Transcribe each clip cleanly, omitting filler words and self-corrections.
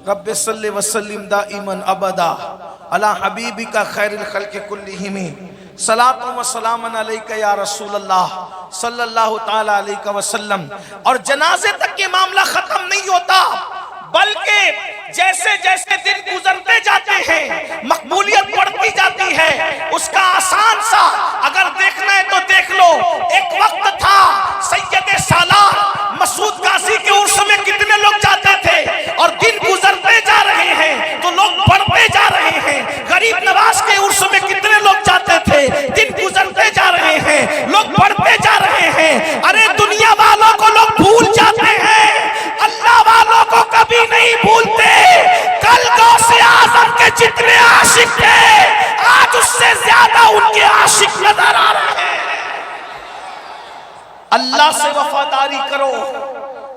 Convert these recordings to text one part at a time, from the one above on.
رب صلی وسلم دائما ابدا علی حبیبک خیر الخلق کلہم صلاۃ و سلام علیک یا رسول اللہ صلی اللہ تعالی علیہ وسلم۔ اور جنازے تک یہ معاملہ ختم نہیں ہوتا، بلکہ جیسے جیسے دن گزرتے جاتے ہیں مقبولیت بڑھتی جاتی ہے۔ اس کا آسان سا اگر دیکھنا ہے تو دیکھ لو، ایک وقت تھا سید سالار مسعود غازی کے عرس میں کتنے لوگ جاتے تھے، اور دن گزرتے جا رہے ہیں تو لوگ بڑھتے جا رہے ہیں۔ غریب نواز کے عرس میں کتنے لوگ جاتے تھے، دن گزرتے جا رہے ہیں، لوگ بڑھتے جا رہے ہیں۔ ارے دنیا والوں کو لوگ بھول جاتے ہیں، اللہ والوں کو کبھی نہیں بھولتے۔ کل غوث اعظم کے جتنے عاشق تھے آج اس سے زیادہ ان کے عاشق نظر آ رہے ہیں۔ اللہ سے وفاداری کرو۔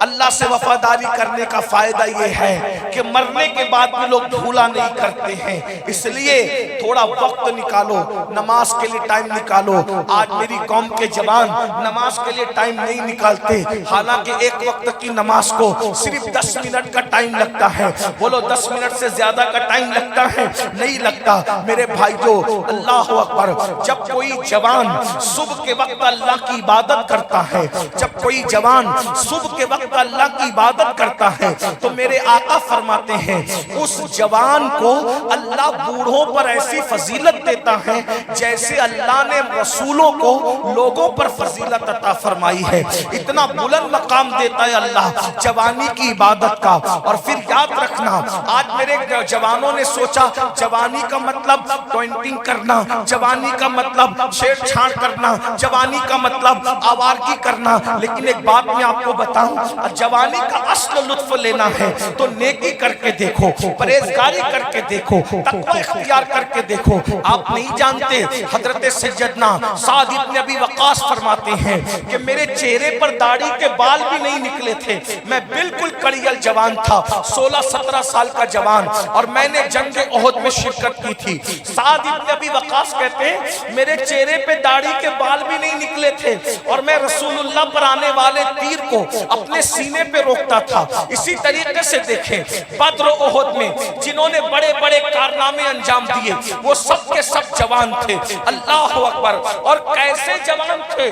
اللہ سے وفاداری کرنے کا فائدہ یہ ہے کہ مرنے کے بعد بھی لوگ بھولا نہیں کرتے ہیں۔ اس لیے تھوڑا وقت نکالو، نماز کے لیے ٹائم نکالو۔ آج میری قوم کے جوان نماز کے لیے ٹائم نہیں نکالتے، حالانکہ ایک وقت کی نماز کو صرف 10 منٹ کا ٹائم لگتا ہے۔ بولو 10 منٹ سے زیادہ کا ٹائم لگتا ہے؟ نہیں لگتا۔ میرے بھائیو، اللہ اکبر، جب کوئی جوان صبح کے وقت اللہ کی عبادت کرتا ہے، جب کوئی جوان صبح کے وقت اللہ کی عبادت کرتا ہے تو میرے آقا فرماتے ہیں اس جوان کو اللہ بوڑھوں پر ایسی فضیلت دیتا ہے جیسے اللہ نے رسولوں کو لوگوں پر فضیلت عطا فرمائی ہے۔ اتنا بلند مقام دیتا ہے اللہ جوانی کی عبادت کا۔ اور پھر یاد رکھنا، آج میرے جوانوں نے سوچا جوانی کا مطلب ٹوئنٹنگ کرنا، جوانی کا مطلب چھیڑ چھاڑ کرنا، جوانی کا مطلب آوارگی کرنا۔ لیکن ایک بات میں آپ کو بتاؤں، جوانی کا اصل لطف لینا ہے تو نیکی کر کے دیکھو، پرہیزگاری کر کے دیکھو، تقوی اختیار کر کے دیکھو۔ آپ نہیں جانتے حضرت سیدنا سعد بن ابی وقاص فرماتے ہیں کہ میرے چہرے پر داڑھی کے بال بھی نہیں نکلے تھے، میں بالکل کڑیل جوان تھا، 16-17 سال کا جوان، اور میں نے جنگ احد میں شرکت کی تھی۔ سعد بن ابی وقاص کہتے ہیں میرے چہرے پہ داڑھی کے بال بھی نہیں نکلے تھے، اور میں رسول اللہ پر آنے والے تیر کو اپنے سینے پہ روکتا تھا۔ اسی طریقے سے دیکھیں بدر و احد میں جنہوں نے بڑے بڑے کارنامے انجام دیے وہ سب کے سب جوان تھے۔ اللہ اکبر! اور کیسے جوان تھے؟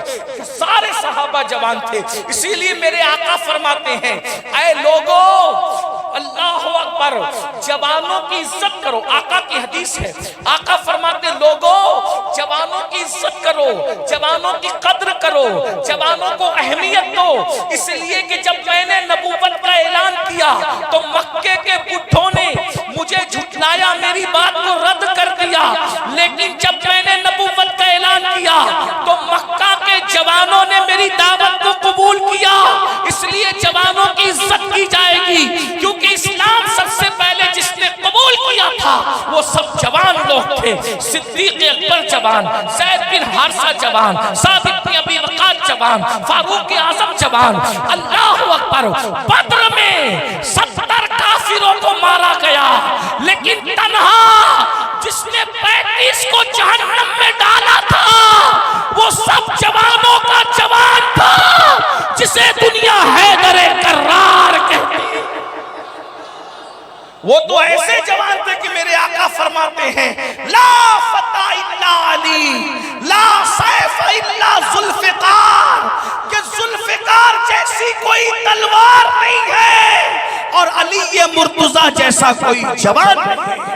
سارے صحابہ جوان تھے۔ اسی لیے میرے آقا فرماتے ہیں اے لوگو، اللہ اکبر، جوانوں کی عزت کرو۔ آقا کی حدیث ہے، آقا فرماتے لوگو جوانوں کی عزت کرو، جوانوں کی قدر کرو، جوانوں کو اہمیت دو۔ اس لیے کہ جب میں نے نبوت کا اعلان کیا تو مکے کے بڈھوں نے مجھے جھٹلایا، میری بات کو رد کر دیا، لیکن جب میں نے نبوت کا اعلان کیا تو مکہ کے جوانوں نے میری دعوت کو قبول کیا۔ اس لیے جوانوں کی عزت کی جائے گی، کیونکہ اسلام سب سے پہلے جس نے قبول کیا تھا وہ سب جوان لوگ تھے۔ صدیق اکبر جوان، زید بن حارثہ جوان، سعد بن ابی وقاص جوان، فاروق اعظم جوان۔ اللہ اکبر! بدر میں 70 کافروں کو مارا گیا، لیکن تنہا جس نے 35 کو جہنم میں ڈالا تھا وہ سب جوانوں کا جوان تھا، جسے دنیا حیدر کرار کہتی۔ وہ تو ایسے جوان تھے کہ میرے آقا فرماتے ہیں لا فتح الا علی، لا سیف الا ذوالفقار، کہ ذوالفقار جیسی کوئی تلوار نہیں ہے اور علی مرتضیٰ جیسا کوئی جوان نہیں ہے۔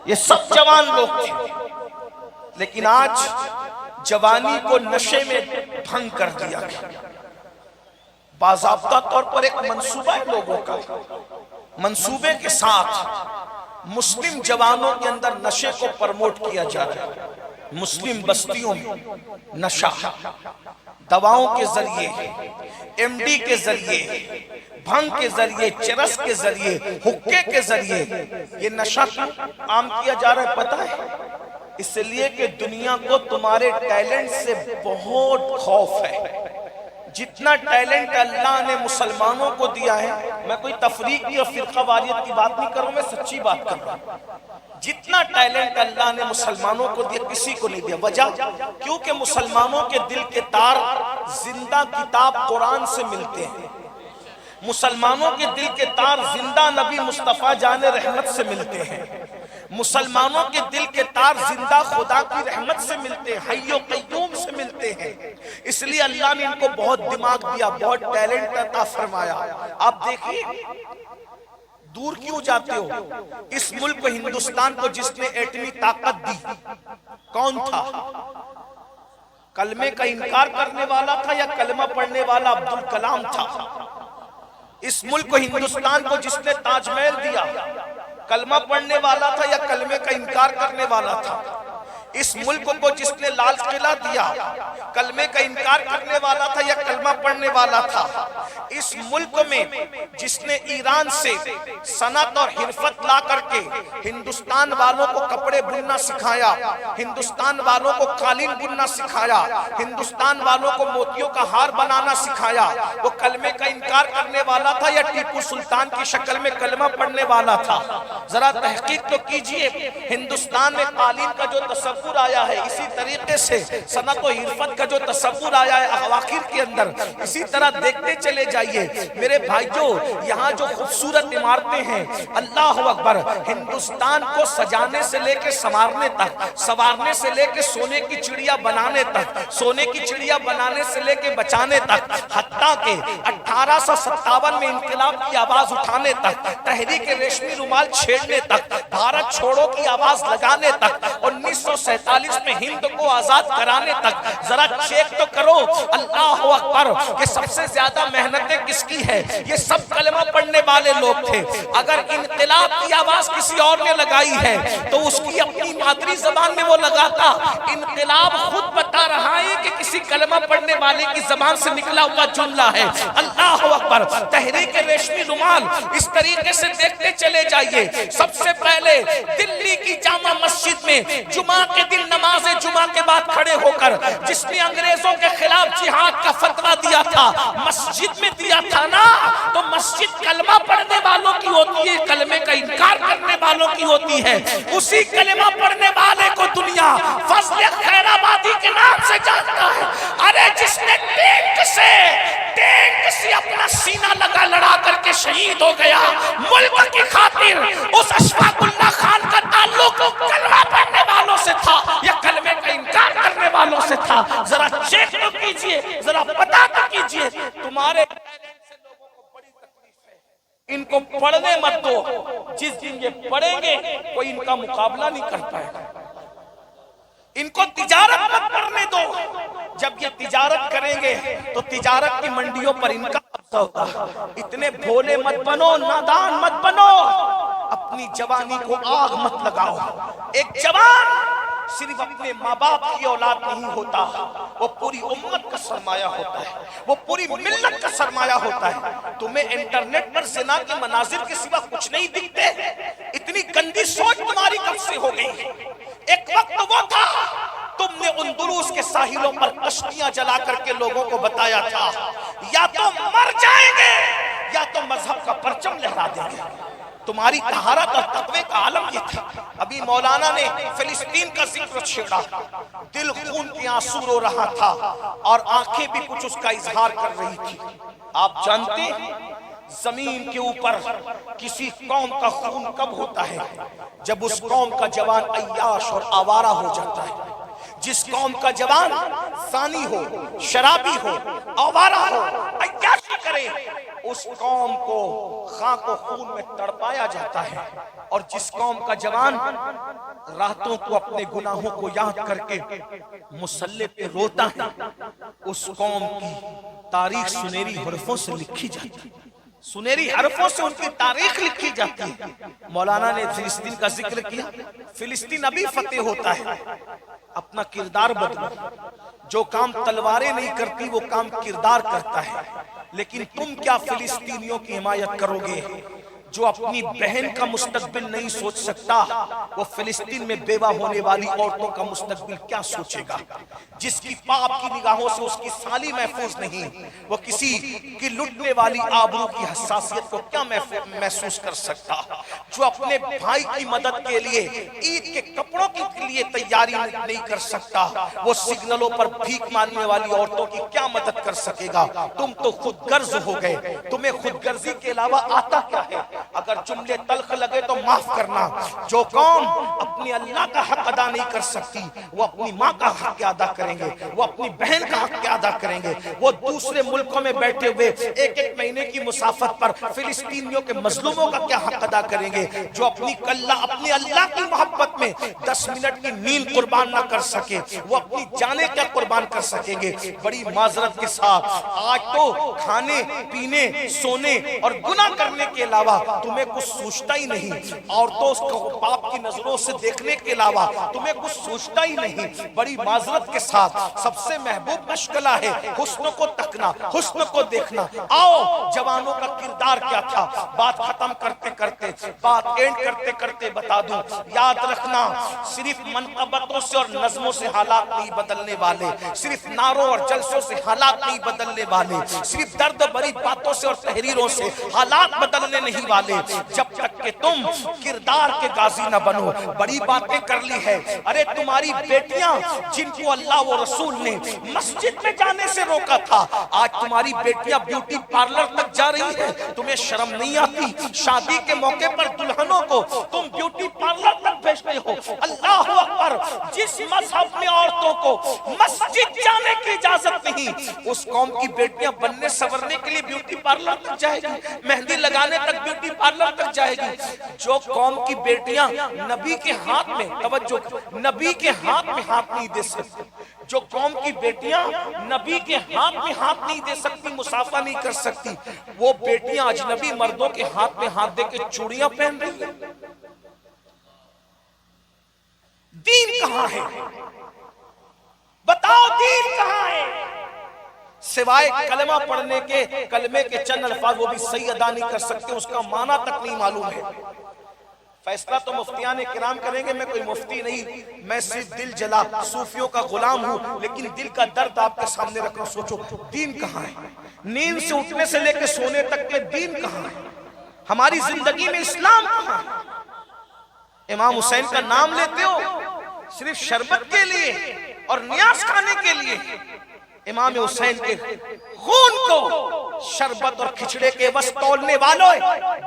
یہ سب جوان لوگ تھے، لیکن آج جوانی کو نشے میں بھنگ کر دیا گیا۔ باضابطہ طور پر ایک منصوبہ ہے لوگوں کا، منصوبے کے ساتھ مسلم جوانوں کے اندر نشے کو پرموٹ کیا جا رہا ہے۔ مسلم بستیوں میں نشہ دواؤں کے ذریعے، ایم ڈی کے ذریعے، بھنگ کے ذریعے، چرس کے ذریعے، حقے کے ذریعے یہ نشہ عام کیا جا رہا ہے۔ پتہ ہے اس لیے کہ دنیا کو تمہارے ٹیلنٹ سے بہت خوف ہے۔ جتنا ٹیلنٹ اللہ نے مسلمانوں کو دیا ہے، میں کوئی تفریق یا فرقہ واریت کی بات نہیں کر رہا ہوں، میں سچی بات کر رہا ہوں۔ جتنا ٹیلنٹ اللہ نے مسلمانوں کو دیا کسی کو نہیں دیا۔ وجہ کیونکہ مسلمانوں کے دل کے تار زندہ کتاب قرآن سے ملتے ہیں، مسلمانوں کے دل کے تار زندہ نبی مصطفیٰ جان رحمت سے ملتے ہیں، مسلمانوں کے دل کے تار زندہ خدا کی رحمت سے ملتے ہیں، حی و قیوم سے ملتے ہیں۔ اس لیے اللہ نے ان کو بہت دماغ دیا، بہت ٹیلنٹ عطا فرمایا۔ آپ دیکھیے دور کیوں جاتے ہو، اس ملک کو ہندوستان کو جس نے ایٹمی طاقت دی کون تھا؟ کلمے کا انکار کرنے والا تھا یا کلمہ پڑھنے والا عبدالکلام تھا؟ اس ملک کو ہندوستان کو جس نے تاج محل دیا کلمہ پڑھنے والا تھا یا کلمے کا انکار کرنے والا تھا؟ اس ملک کو جس نے لال قلعہ دیا کلمے کا انکار کرنے والا تھا یا کلمہ پڑھنے والا تھا؟ اس ملک میں جس نے ایران سے صنعت اور حرفت لا کر کے ہندوستان والوں کو کپڑے بننا سکھایا، ہندوستان والوں کو قالین بننا سکھایا، ہندوستان والوں کو موتیوں کا ہار بنانا سکھایا، وہ کلمے کا انکار کرنے والا تھا یا ٹیپو سلطان کی شکل میں کلمہ پڑھنے والا تھا؟ ذرا تحقیق تو کیجئے۔ ہندوستان میں قالین کا جو تصور آیا ہے، اسی طریقے سے صنعت و حرفت کا جو تصور آیا ہے اواخر کے اندر، اسی طرح دیکھتے چلے جائیے میرے بھائیوں۔ یہاں جو خوبصورت عمارتیں ہیں، اللہ اکبر، ہندوستان کو سجانے سے لے کے سنوارنے تک، سنوارنے سے لے کے سونے کی چڑیا بنانے تک، سونے کی چڑیا بنانے سے لے کے بچانے تک، حتیٰ کہ 1857 میں انقلاب کی آواز اٹھانے تک، تحریک ریشمی رومال چھیڑنے تک، بھارت چھوڑو کی آواز لگانے تک، 1947 میں ہند کو آزاد کرانے تک، ذرا چیک تو کرو اللہ اکبر کہ سب سے زیادہ محنتیں کس کی ہے؟ یہ سب کلمہ پڑھنے والے لوگ تھے۔ اگر انقلاب کی آواز کسی اور نے لگائی ہے تو اس کی اپنی مادری زبان میں وہ لگاتا۔ انقلاب خود بتا رہا ہے کہ کسی کلمہ پڑھنے والے کی زبان سے نکلا ہوا جملہ ہے۔ اللہ اکبر، تحریک ریشمی رومال اس طریقے سے دیکھتے چلے جائیے۔ سب سے پہلے دلی کی جامع مسجد میں جمعہ کے دن نماز جمعہ کے بعد کھڑے ہو کر جس نے انگریزوں کے خلاف جہاد کا فتویٰ دیا تھا، مسجد میں دیا تھا نا، تو مسجد کلمہ پڑھنے والوں کی ہوتی ہے، کلمے کا انکار کرنے والوں کی ہوتی ہے۔ اسی کلمہ پڑھنے والے کو دنیا فضل خیر آبادی کے نام سے جانتا ہے۔ ارے جس نے ٹینک سے اپنا سینہ لگا لڑا کر کے شہید ہو گیا، ملک کی خاطر، اس اشفاق اللہ خان کا تعلق کلمہ پڑھنے والوں سے تھا یا کلمے کا انکار کرنے والوں سے تھا؟ ذرا چیک تو کیجئے، ذرا پتہ تو کیجئے۔ تمہارے سے لوگوں کو بڑی تکلیف ہے، ان کو پڑھنے مت دو، جس دن یہ پڑھیں گے کوئی ان کا مقابلہ نہیں کر پائے گا۔ ان کو تجارت مت کرنے دو، جب یہ تجارت کریں گے تو تجارت کی منڈیوں پر ان کا قبضہ ہوگا۔ اتنے بھولے مت بنو، نادان مت بنو، اپنی جوانی کو آگ مت لگاؤ۔ ایک جوان صرف اپنے ماں باپ کی اولاد نہیں ہوتا، وہ پوری امت کا سرمایہ ہوتا ہے، وہ پوری ملت کا سرمایہ ہوتا ہے۔ تمہیں انٹرنیٹ پر زنا کے مناظر کے سوا کچھ نہیں دکھتے؟ اتنی گندی سوچ تمہاری کب سے ہو گئی ہے؟ ایک وقت وہ تھا تم نے اندلس کے ساحلوں پر کشتیاں جلا کر کے لوگوں کو بتایا تھا یا تو مر جائیں گے یا تو مذہب کا پرچم لہرا دیں گے۔ تمہاری طہارت اور تقوی کا عالم یہ تھا۔ ابھی مولانا نے فلسطین کا ذکر چھیڑا، دل خون کے آنسو رو رہا تھا اور آنکھیں بھی کچھ اس کا اظہار کر رہی تھی۔ آپ جانتے ہیں زمین کے اوپر کسی قوم کا خون کب ہوتا ہے؟ جب اس قوم کا جوان عیاش اور آوارہ ہو جاتا ہے۔ جس قوم کا جوان زانی ہو، شرابی ہو، آوارہ ہو، عیاشی کرے، اس قوم کو خاک و خون میں تڑپایا جاتا ہے۔ اور جس قوم کا جوان راتوں کو اپنے گناہوں کو یاد کر کے مصلی پہ روتا ہے، اس قوم کی تاریخ سنہری حرفوں سے لکھی جاتی ہے، سنہری حرفوں سے ان کی تاریخ لکھی جاتی ہے۔ مولانا نے فلسطین کا ذکر کیا، فلسطین ابھی فتح ہوتا ہے۔ اپنا کردار بدلو، جو کام تلواریں نہیں کرتی وہ کام کردار کرتا ہے۔ لیکن تم کیا فلسطینیوں کی حمایت کرو گے؟ جو اپنی بہن کا مستقبل نہیں سوچ سکتا، وہ فلسطین میں بیوہ ہونے والی عورتوں کا مستقبل کیا سوچے گا؟ جس کی پاپ کی نگاہوں سے اس کی سالی محفوظ نہیں، وہ کسی کی لٹنے والی آبرو کی حساسیت کو کیا محسوس کر سکتا؟ جو اپنے بھائی کی مدد کے لیے عید کے کپڑوں کے لیے تیاری نہیں کر سکتا، وہ سگنلوں پر بھیک مانگنے والی عورتوں کی کیا مدد کر سکے گا؟ تم تو خود غرض ہو گئے، تمہیں خود غرضی کے علاوہ آتا کیا ہے؟ اگر جملے تلخ لگے تو معاف کرنا۔ جو قوم اپنی اللہ کا حق ادا نہیں کر سکتی، وہ اپنی ماں کا حق کیا ادا کریں گے؟ وہ اپنی بہن کا حق کیا ادا کریں گے؟ وہ دوسرے ملکوں میں بیٹھے ہوئے ایک ایک مہینے کی مسافت پر فلسطینیوں کے مظلوموں کا کیا حق ادا کریں گے؟ جو اپنی اللہ کی محبت میں 10 منٹ کی نیند قربان نہ کر سکے، وہ اپنی جانیں کیا قربان کر سکیں گے؟ بڑی معذرت کے ساتھ آج تو کھانے پینے سونے اور گناہ کرنے کے علاوہ تمہیں کچھ سوچتا ہی نہیں، عورتوں کو باپ کی نظروں سے دیکھنے کے علاوہ تمہیں کچھ سوچتا ہی نہیں۔ بڑی معذرت کے ساتھ سب سے محبوب مشغلہ ہے حسن کو تکنا، حسن کو دیکھنا۔ آؤ جوانوں کا کردار کیا تھا، بات ختم کرتے کرتے، بات اینڈ کرتے کرتے بتا دوں۔ یاد رکھنا، صرف منقبتوں سے اور نظموں سے حالات نہیں بدلنے والے، صرف نعروں اور جلسوں سے حالات نہیں بدلنے والے، صرف درد بھری باتوں سے اور تحریروں سے حالات بدلنے نہیں والے، جب تک کہ تم کردار کے غازی نہ بنو۔ بڑی باتیں کر لی ہے، ارے تمہاری بیٹیاں جن کو اللہ و رسول نے مسجد میں جانے سے روکا تھا، آج تمہاری بیٹیاں بیوٹی پارلر تک جا رہی ہیں۔ تمہیں شرم نہیں آتی؟ شادی کے موقع پر دلہنوں کو تم بیوٹی پارلر تک بھیجتے ہو۔ اللہ اکبر! جس مذہب میں عورتوں کو مسجد جانے کی اجازت نہیں، اس قوم کی بیٹیاں بننے سورنے کے لیے بیوٹی پارلر تک جائے گی، مہندی لگانے تک بیوٹی پارلر تک جائے گی۔ جو قوم کی بیٹیاں نبی کے ہاتھ میں، توجہ، نبی کے ہاتھ میں ہاتھ نہیں دے سکتی، جو قوم کی بیٹیاں نبی کے ہاتھ میں ہاتھ نہیں دے سکتی، مصافحہ نہیں کر سکتی، وہ بیٹیاں اجنبی مردوں کے ہاتھ میں ہاتھ دے کے چوڑیاں پہن رہی ہیں۔ دین کہاں ہے؟ بتاؤ دین کہاں ہے؟ سوائے کلمہ پڑھنے کے، کلمے کے چند الفاظ وہ بھی صحیح ادا نہیں کر سکتے، اس کا معنی تک نہیں معلوم ہے۔ فیصلہ تو مفتیان کرام کریں گے، میں کوئی مفتی نہیں، میں صرف دل جلا صوفیوں کا غلام ہوں، لیکن دل کا درد آپ کے سامنے رکھ کر سوچو، دین کہاں ہے؟ نیند سے اٹھنے سے لے کے سونے تک کے دین کہاں ہے؟ ہماری زندگی میں اسلام کہاں ہے؟ امام حسین کا نام لیتے ہو صرف شربت کے لیے اور نیاز کھانے کے لیے۔ امام حسین کے خون کو شربت اور کھچڑے کے بس تولنے والوں،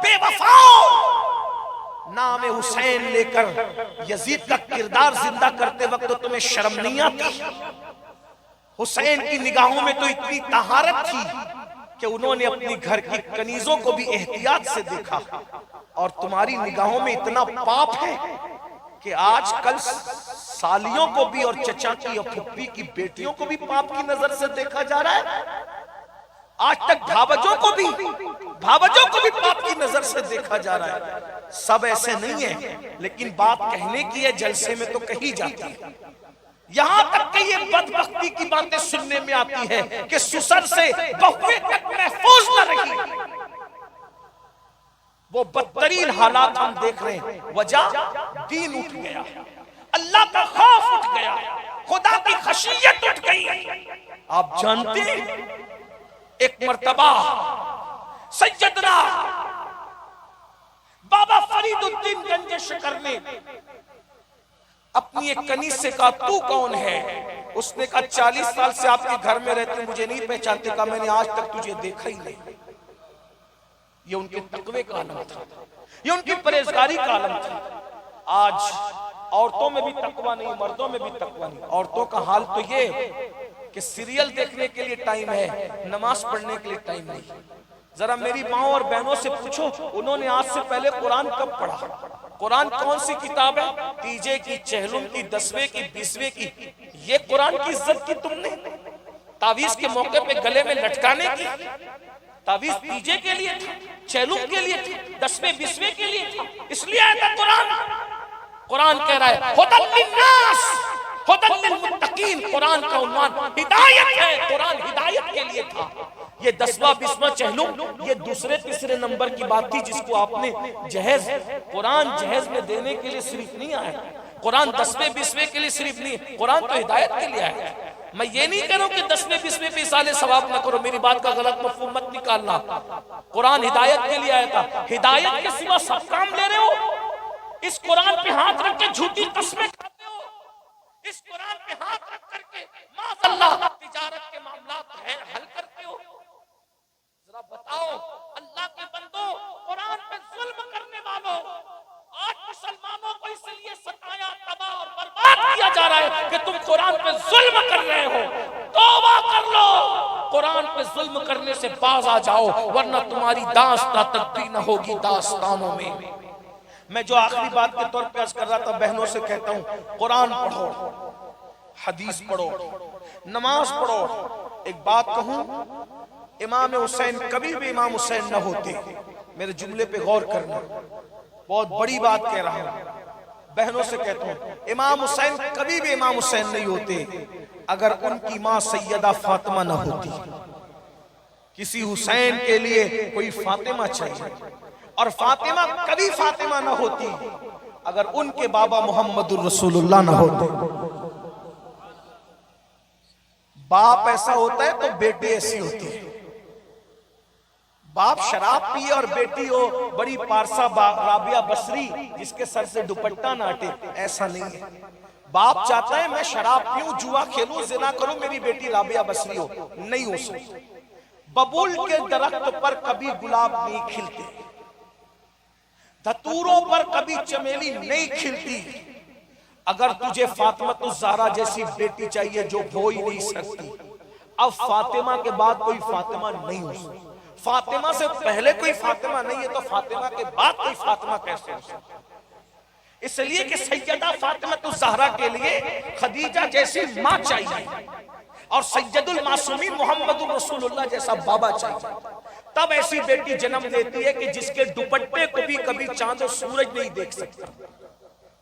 بے وفاؤں، نام حسین لے کر یزید کا کردار زندہ کرتے وقت تو تمہیں شرم نہیں آتی؟ حسین کی نگاہوں میں تو اتنی طہارت تھی کہ انہوں نے اپنی گھر کی کنیزوں کو بھی احتیاط سے دیکھا، اور تمہاری نگاہوں میں اتنا پاپ ہے کہ آج کل سالیوں کو بھی اور چچا کی اور پھپھی کی بیٹیوں کو بھی پاپ کی نظر سے دیکھا جا رہا ہے۔ آج تک بھاوجوں کو بھی پاپ کی نظر سے دیکھا جا رہا ہے۔ سب ایسے نہیں ہیں، لیکن بات کہنے کی ہے، جلسے میں تو کہی جاتی ہے۔ یہاں تک کہ یہ بدبختی کی باتیں سننے میں آتی ہے کہ سسر سے بہویں تک محفوظ نہ رہی۔ وہ بدترین حالات ہم دیکھ رہے ہیں، وجہ دین اٹھ گیا، اللہ کا خوف اٹھ گیا، خدا کی خشیت اٹھ گئی۔ آپ جانتے ہیں ایک مرتبہ سیدنا بابا فرید الدین گنج شکر نے اپنی ایک کنیز سے کہا تو کون ہے؟ اس نے کہا 40 سال سے آپ کے گھر میں رہتے مجھے نہیں پہچانتے، کہا میں نے آج تک تجھے دیکھا ہی نہیں۔ یہ ان کے تقوی کا عالم تھا، یہ ان کی پرہیزگاری کا عالم تھا۔ آج عورتوں میں بھی تقوی نہیں، مردوں میں بھی تقوی نہیں۔ عورتوں کا حال تو یہ کہ سیریل دیکھنے کے لیے ٹائم ہے، نماز پڑھنے کے لیے ٹائم نہیں۔ ذرا میری ماں اور بہنوں سے پوچھو انہوں نے آج سے پہلے قرآن کب پڑھا؟ قرآن کون سی کتاب ہے؟ تیجے کی، چہلم کی، 10ویں کی، 20ویں کی۔ یہ قرآن کی عزت کی تم نے تعویذ کے موقع پہ گلے میں لٹکانے کی؟ تعویذ تیجے کے لیے تھا، چہلم کے لیے تھا، 10ویں 20ویں کے لیے تھا، اس لیے آیا تھا قرآن۔ قرآن کہہ رہا ہے ہدی للناس ہدی للمتقین، قرآن کا عنوان ہدایت ہے، قرآن ہدایت کے لیے تھا۔ یہ 10واں 20واں چہلم یہ دوسرے تیسرے نمبر کی بات تھی جس کو آپ نے جہیز، قرآن جہیز میں دینے کے لیے صرف نہیں آیا، قرآن 10ویں 20ویں کے لیے صرف نہیں، قرآن تو ہدایت کے لیے آیا ہے۔ میں یہ نہیں کہہ رہا ہوں کہ 10ویں 20ویں پہ اصالِ ثواب نہ کرو، میری بات کا غلط مفہوم مت نکالنا۔ قرآن ہدایت کے لیے آیا تھا، ہدایت کے سوا سب کام لے رہے ہو اس قرآن پہ ہاتھ رکھ کے جھوٹی قسمیں کھاتے ہو، اس قرآن پہ ہاتھ رکھ کر کے معاذ اللہ تجارت کے معاملات حل کرتے ہو۔ ذرا بتاؤ اللہ کے بندو، قرآن پہ ظلم کرنے والوں، آج مسلمانوں کو اس لیے ستایا، تباہ اور برباد کیا جا رہا ہے کہ تم قرآن پہ ظلم کر رہے ہو۔ توبہ کر لو، قرآن پہ ظلم کرنے سے باز آ جاؤ، ورنہ تمہاری داستان تبدیل نہ ہوگی داستانوں میں۔ میں جو آخری بات کے طور پہ عرض کر رہا تھا، بہنوں سے کہتا ہوں، قرآن پڑھو، حدیث پڑھو، نماز پڑھو۔ ایک بات کہوں، امام حسین کبھی بھی امام حسین نہ ہوتے، میرے جملے پہ غور کرنا، بہت بڑی بات کہہ رہا ہوں، بہنوں سے کہتا ہوں، امام حسین کبھی بھی امام حسین نہیں ہوتے اگر ان کی ماں سیدہ فاطمہ نہ ہوتی۔ کسی حسین کے لیے کوئی فاطمہ چاہیے، اور فاطمہ کبھی فاطمہ نہ ہوتی اگر ان کے بابا محمد الرسول اللہ نہ ہوتے۔ باپ ایسا ہوتا ہے تو بیٹی ایسی ہوتی ہے۔ باپ شراب پیے اور بیٹی ہو بڑی پارسا رابعہ بصری جس کے سر سے دوپٹہ نہ ہٹے، ایسا نہیں ہے۔ باپ چاہتا ہے میں شراب پیوں، جوا کھیلوں، زنا کروں، میری بیٹی رابعہ بصری ہو، نہیں ہو سکتی۔ ببول کے درخت پر کبھی گلاب نہیں کھلتے، دھتوروں پر کبھی چمیلی نہیں کھلتی۔ اگر تجھے فاطمہ الزہرا جیسی بیٹی چاہیے جو بو ہی نہیں سکتی، اب فاطمہ کے بعد کوئی فاطمہ نہیں ہو سکتی۔ فاطمہ سے پہلے کوئی فاطمہ نہیں ہے تو فاطمہ کے بعد کوئی فاطمہ کیسے ہو سکتی؟ اس لیے کہ سیدہ فاطمہ الزہرا کے لیے خدیجہ جیسی ماں چاہیے، اور سید المعصومین محمد الرسول اللہ جیسا بابا چاہیے۔ تب ایسی بیٹی جنم دیتی ہے کہ جس کے دوپٹے کو بھی کبھی چاند و سورج نہیں دیکھ سکتا،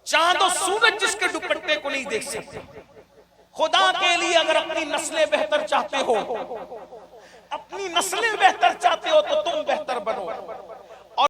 چاند و سورج جس کے دوپٹے کو نہیں دیکھ سکتے۔ خدا کے لیے اگر اپنی نسلیں بہتر چاہتے ہو، اپنی نسلیں بہتر چاہتے ہو تو تم بہتر بنو۔